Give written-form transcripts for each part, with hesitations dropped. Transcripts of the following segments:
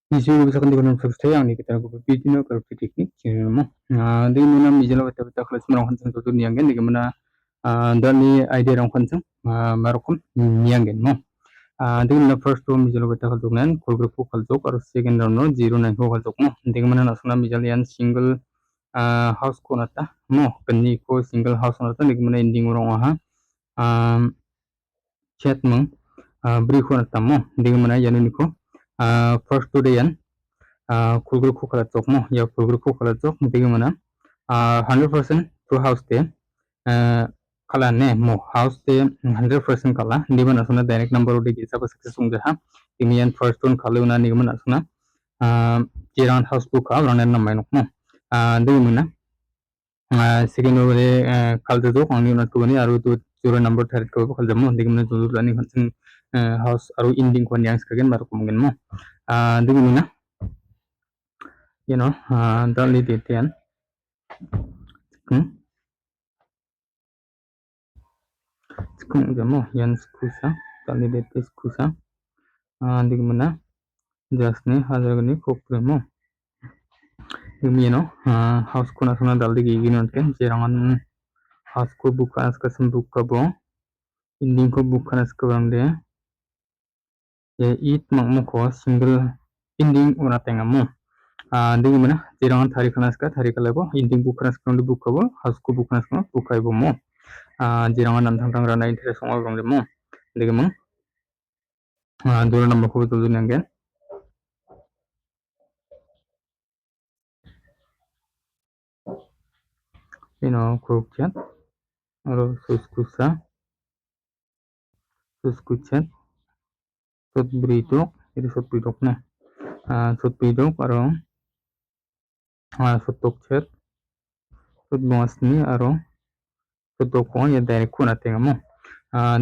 Isu misalkan di konon first yang ni kita ko pipino karo teknik mo di mana mijalo beta kelas merong hansen to niangen di mana dani idea rong hansen marokum niangen mo di mana first to mijalo beta kal dungan kol group kal jok aro second round no 09 ko kal jok mo di mana nasuna mijalian single house ko nata mo kani ko single house nata di mana ending rong aha chat mo bri ko nata mo di mana yanu niko first to yan kulgul ko kala tok mo ya kulgul ko kala tok digi mana 100% to house te kala ne mo house te 100% kala di mana suna direct number udi gisa ba success ung jaha imian first one kala una ni mana suna jiran house book ka ran na mai nok mo digi mana second ore kal de tok angni una to ni aru to zero number third ko kal jamo digi mana to lani hansen house aru ending ko nyang skagen mar ko mungen mo digi mana dali detian sekarang jamo yan skusa dali deti skusa di mana jasne hajar gani kopre mo house ko nasuna dal digi gini ken jerangan house ko buka askasem buka bo ending ko buka askabang de ya it mo ko single ending una tengamo di mana jerangan thari khanas ka thari kalabo ending buka askabang buka bo house ko buka askabang buka ibo mo jirangan nantang tang rana interest ong agong mo digi mo dua number ko betul nangen group chat aro suskusa suskuchat sot bridok itu sot bridok na sot bridok aro sot chat sot bongasni aro sot ko ya direct ko na tengamo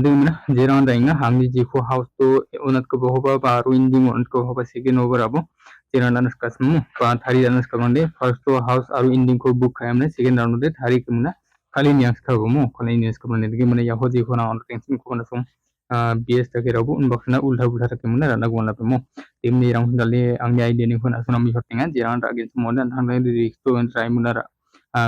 di mana jerangan dainga hamni jiko house to unat ko bohoba baru ending unat ko hoba second over abo jerangan danas kasmu pa thari danas kamande first to house aru ending ko book kayamne second round de thari kumna kali niang skagomo kali niang skamane digi mana yaho jiko na on tension ko na sum BS take rabu unboxna ulha ulha take muna rana gona pemo timni rang dali angni idea ni khona sunami hotinga jerangan ra gen mo dan hang dai to and try muna ra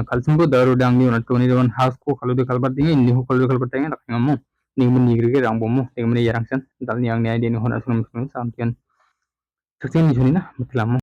kalsumbo daru dangni unat ko ni don house ko kalu de kalbar dingi ni ho kalu de kalbar tenga rakngamo ni mun ni grege rang bomo ni mun yarang san dal ni ang ni idea ni hona sunam sunam sampian saksen ni joni na mutlamo